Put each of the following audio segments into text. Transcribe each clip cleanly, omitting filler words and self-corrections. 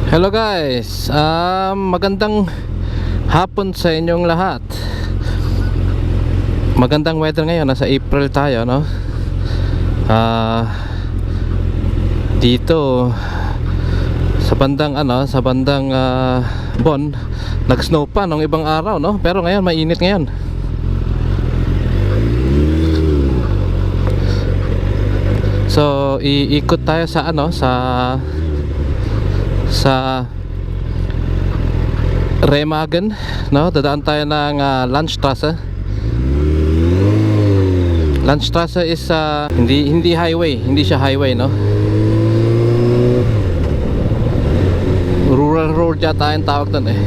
Hello guys, magandang hapon sa inyong lahat. Magandang weather ngayon, nasa April tayo, no? Dito sa bandang Bon, nag-snow pa nung ibang araw, no? Pero ngayon mainit ngayon. So iikot tayo sa Remagen, no? Dadaan tayo ng Landstraße. Landstraße is hindi highway, hindi siya highway, no? Rural road yata yung tawag doon eh.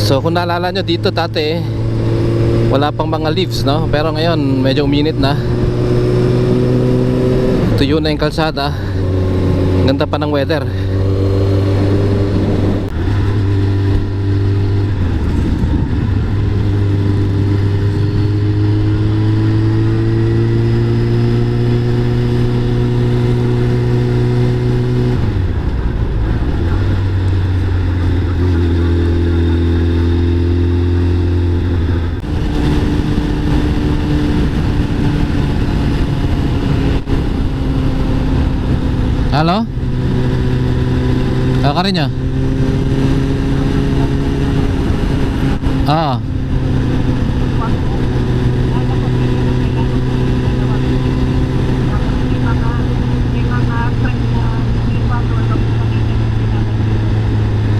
So kung naalala nyo, dito dati wala pang mga leaves, no? Pero ngayon medyo uminit na. Tuyo na yung kalsada. Ganda pa ng weather. Halo? Kakarin niya? Ah.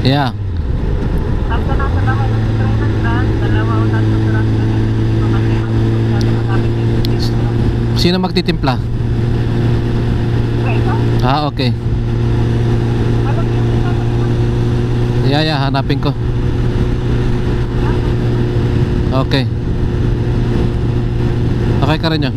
Yeah. Sino magtitimpla? Ah, okay. Yeah, hanapin ko. Okay. Okay ka rin niya.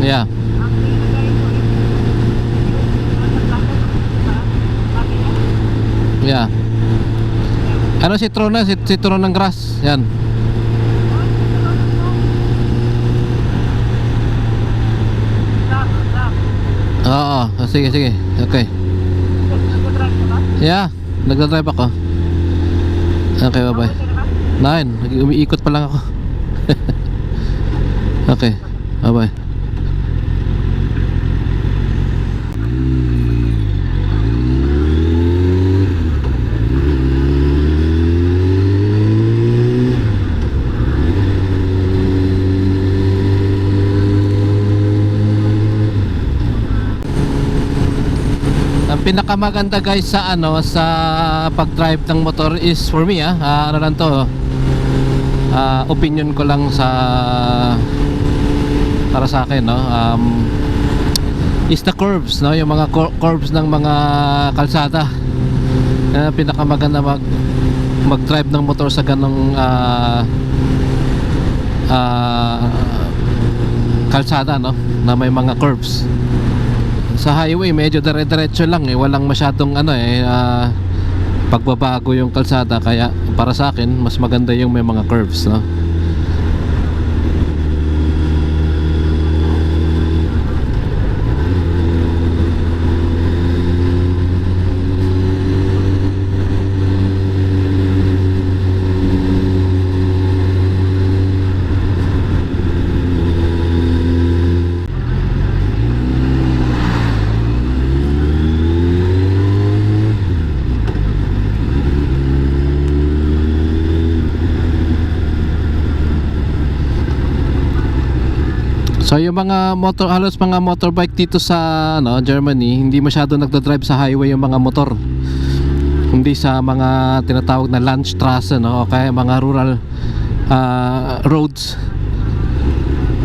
Yeah. Yeah. Ano citron na? Citron ng grass. Yan. Oo. Sige. Okay. Yeah. Nagdadrive ako. Okay, bye-bye. Umiikot pa lang ako. Okay. Bye-bye. Pinakamaganda guys sa pag-drive ng motor is for me opinion ko lang para sa akin, no, is the curves, no, yung mga curves ng mga kalsada. Pinakamaganda mag-drive ng motor sa ganong kalsada, no, na may mga curves. Sa highway medyo dire-diretso lang eh, walang masyadong pagbabago yung kalsada, kaya para sa akin mas maganda yung may mga curves, no. So yung mga halos mga motorbike dito sa Germany, hindi masyado nagdadrive sa highway yung mga motor. Hindi sa mga tinatawag na Landstraße, no, o kaya mga rural roads.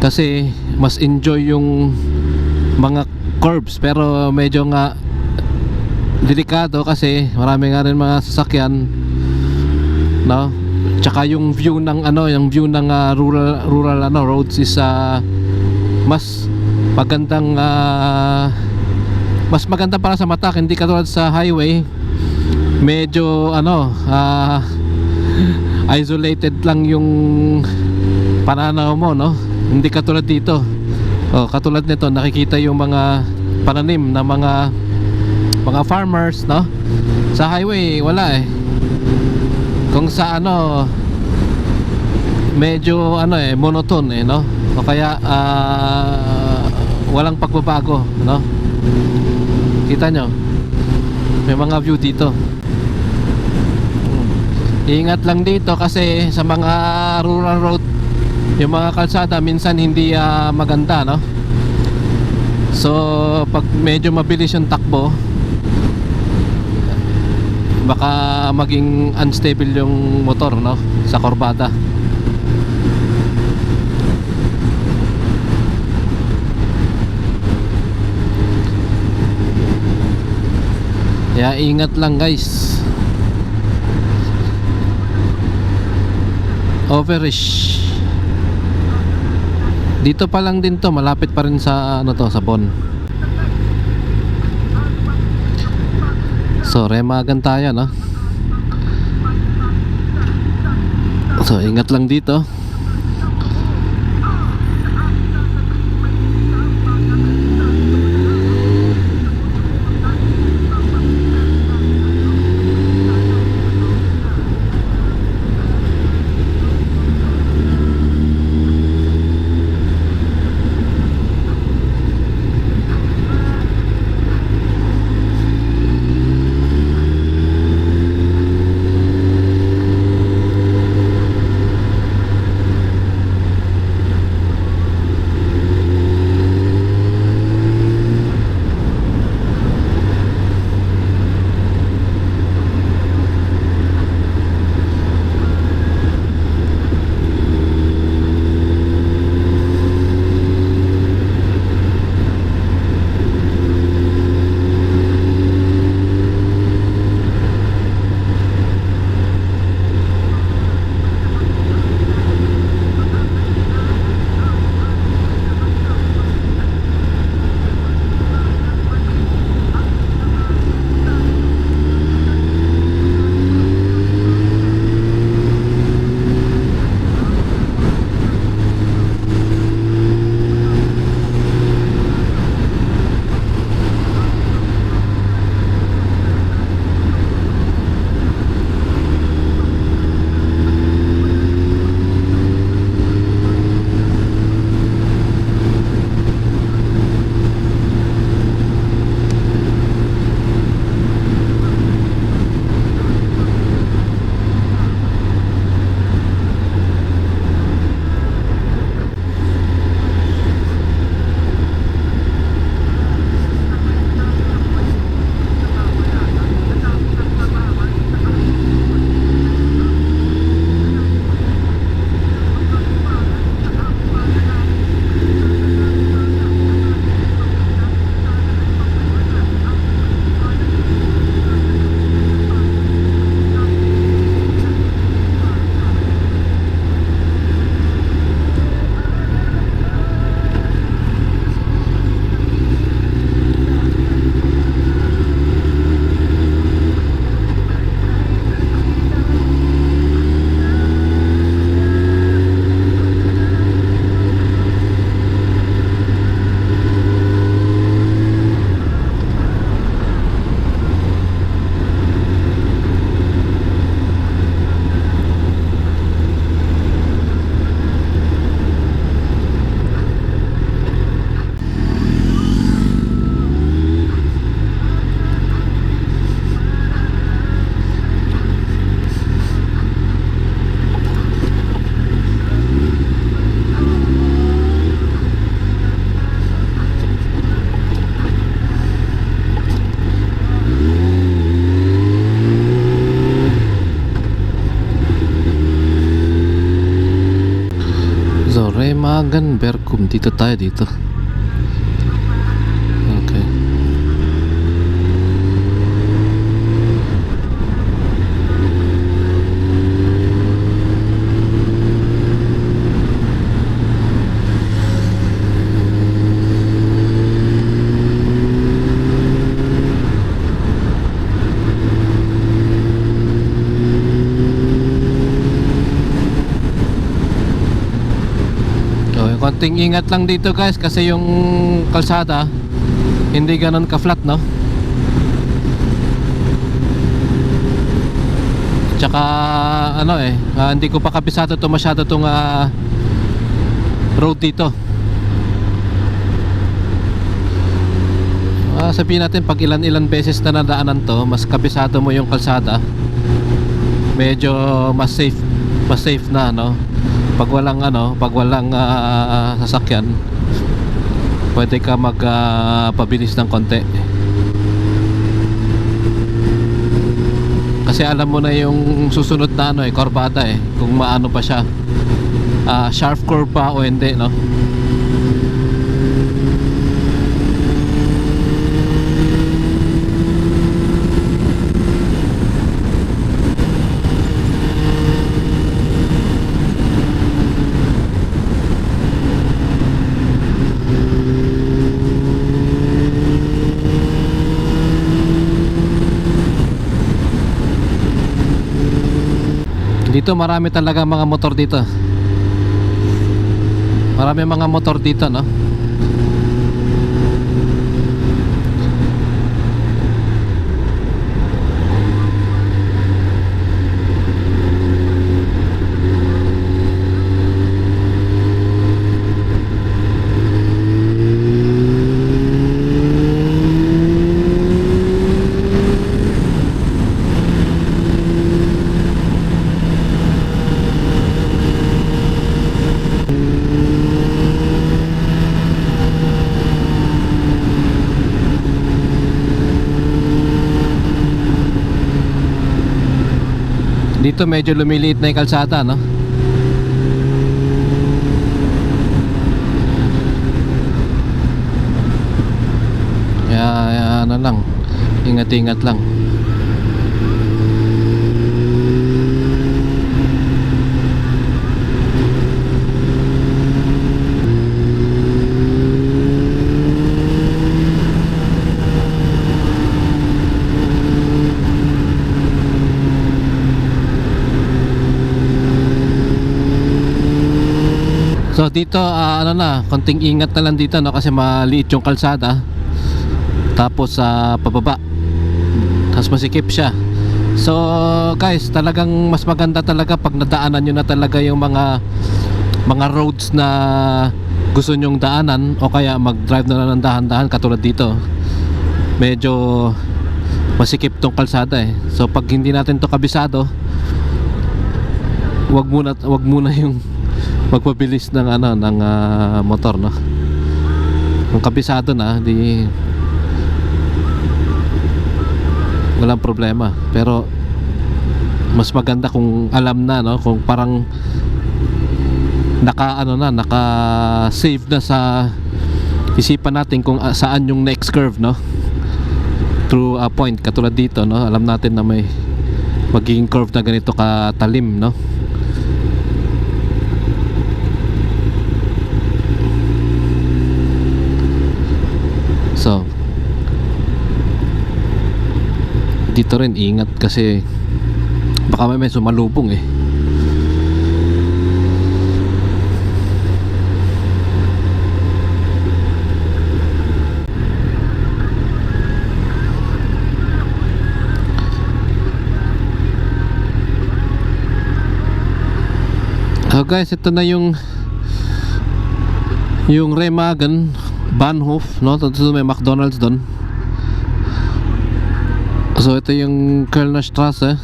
Kasi mas enjoy yung mga curbs, pero medyo nga delikado kasi marami nga rin mga sasakyan, no. Tsaka yung view ng rural roads is mas magandang mas maganda para sa mata, hindi katulad sa highway. Medyo isolated lang yung pananaw mo, no? Hindi katulad dito. Katulad nito, nakikita yung mga pananim na mga farmers, no? Sa highway wala eh. Kung sa medyo monotone no? O kaya walang pagbabago, no? Kita nyo, may mga view dito. Ingat lang dito kasi sa mga rural road, yung mga kalsada minsan hindi maganda, no? So pag medyo mabilis yung takbo, baka maging unstable yung motor, no? Sa kurbada. Kaya ingat lang guys. Overish. Dito pa lang din to, malapit pa rin sa sa Bon. So Remagan tayo, no? So ingat lang dito. Remagen Berkum, dito tayo dito. Okay. konting ingat lang dito guys kasi yung kalsada hindi ganon ka flat, no? Tsaka ano hindi ko pa kabisado to masyado tong road dito. Sabihin natin pag ilan beses na nadaanan to, mas kabisado mo yung kalsada, medyo mas safe na, no? Pag walang sasakyan, pwede ka pabilis ng konti. Kasi alam mo na yung susunod na kurbada kung maano pa siya, sharp curve pa o hindi, no? Dito marami talaga mga motor dito. Marami mga motor dito, no? Dito medyo lumiliit na yung kalsada, no? Kaya ano lang, ingat-ingat lang. So dito konting ingat na lang dito, no, kasi maliit yung kalsada. Tapos pababa. Tapos masikip siya. So guys, talagang mas maganda talaga pag nadaanan nyo na talaga yung mga roads na gusto nyong daanan, o kaya mag-drive na lang ng dahan-dahan katulad dito. Medyo masikip tong kalsada So pag hindi natin to kabisado, wag muna yung magpabilis ng motor, no? Kung kabisado na, di walang problema. Pero mas maganda kung alam na, no? Kung parang naka-save na sa isipan natin kung saan yung next curve, no? Through a point katulad dito, no? Alam natin na may magiging curve na ganito katalim, no? So dito rin ingat kasi baka may sumalubong So guys, ito na yung Remagen Bahnhof, no? Ito may McDonald's doon. So ito yung Kölner Straße.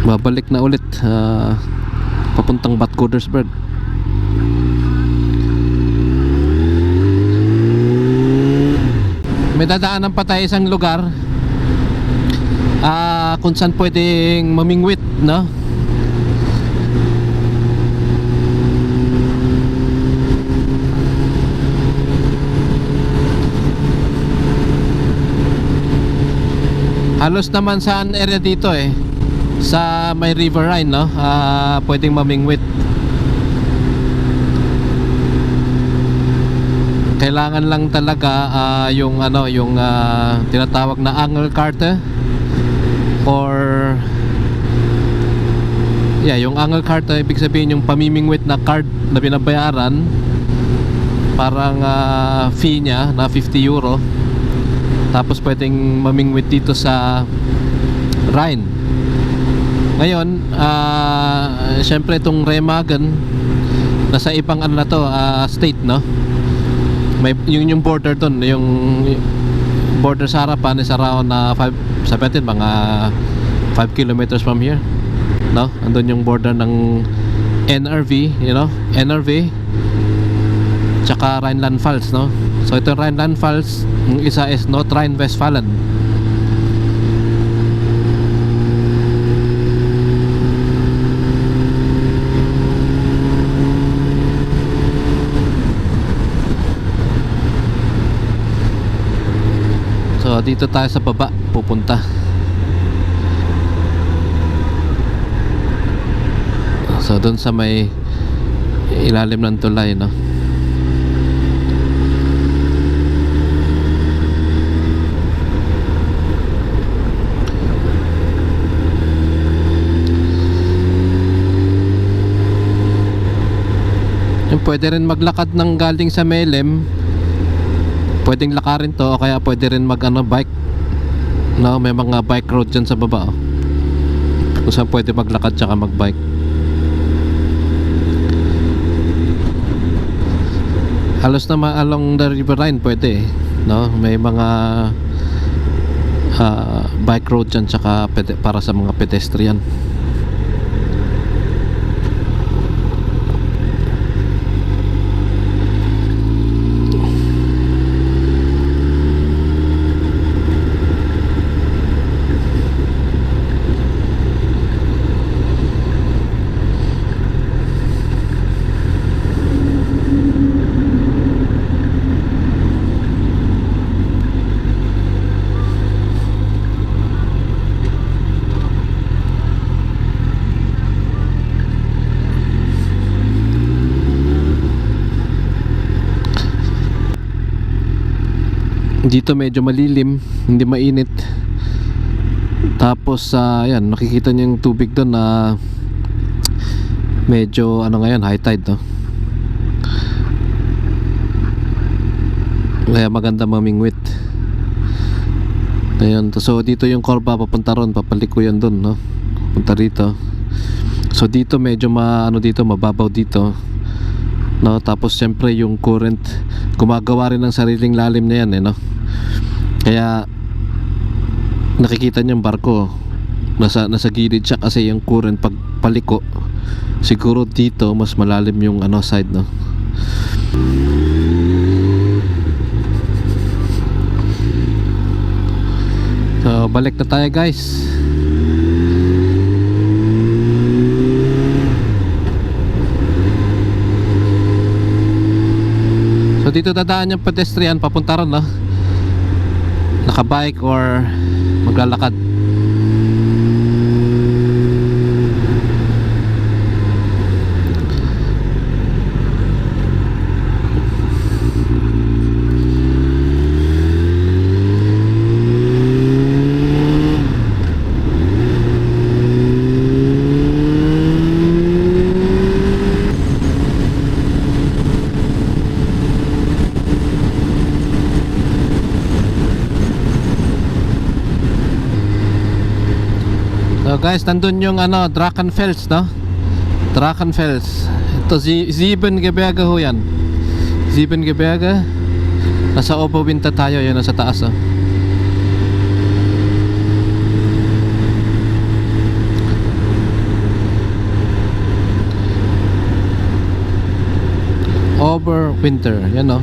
Babalik na ulit papuntang Bad Godesberg. May dadaanan pa tayo isang lugar kung saan pwedeng mamingwit, no? Halos naman saan area dito sa may riverine, no? Pwedeng mamingwit. Kailangan lang talaga yung tinatawag na angelkarte or Yeah, yung angle card, ibig sabihin yung pamimingwit na card na binabayaran, parang fee niya na 50 euro. Tapos pwedeng mamingwit dito sa Rhine. Ngayon, syempre itong Remagen nasa ibang ano na to, state, no? May yung border doon, yung border sa harapan is around 5, sabi natin mga 5 kilometers from here, no? Andun yung border ng NRV, you know, NRV tsaka Rhineland-Pfalz, no? So ito Rhineland-Pfalz, yung isa is North Rhine-Westphalen. So dito tayo sa baba pupunta. So doon sa may ilalim ng tulay, no? Yung pwede rin maglakad ng galing sa Melem, pwedeng lakarin to, o kaya pwede rin mag bike, no? May mga bike road dyan sa baba, oh, kung saan pwede maglakad tsaka mag bike. Halos naman along the river Rhine pwede, no? May mga bike road dyan tsaka para sa mga pedestrian. Dito medyo malilim, hindi mainit. Tapos ayan, nakikita niyo yung tubig doon na medyo ngayon, high tide, no? Kaya maganda mamingwit. Ayun, so dito yung Corba papunta ron, papaliko yan doon, no? Punta rito. So dito medyo dito, mababaw dito, no? Tapos syempre yung current gumagawa rin ng sariling lalim na yan, no? Kaya nakikita niyo yung barko nasa gilid siya kasi yung current pag paliko, siguro dito mas malalim yung side, no? So balik na tayo, guys. So dito dadaan yung pedestrian papunta ron, no? Nakabike or maglalakad. So guys, nandun yung Drachenfels, no? Drachenfels. Ito Siebengebirge ho yan. Siebengebirge. Nasa Oberwinter tayo, yun nasa taas, oh. Oberwinter, yan, oh.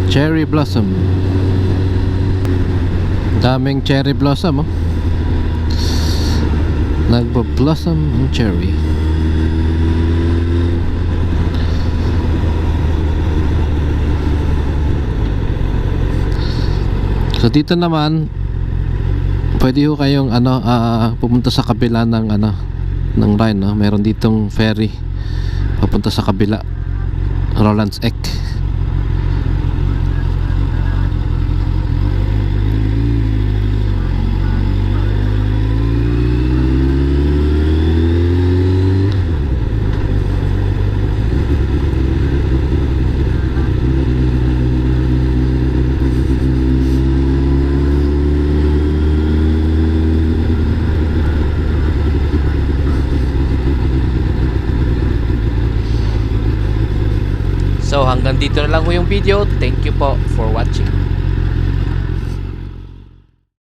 Cherry blossom. Daming cherry blossom, oh. Nagbo-blossom ang cherry. So dito naman pwede ho kayong pumunta sa kabila ng ng Rhine, no? Meron ditong ferry papunta sa kabila, Roland's Eck. hanggang dito na lang po yung video. Thank you po for watching.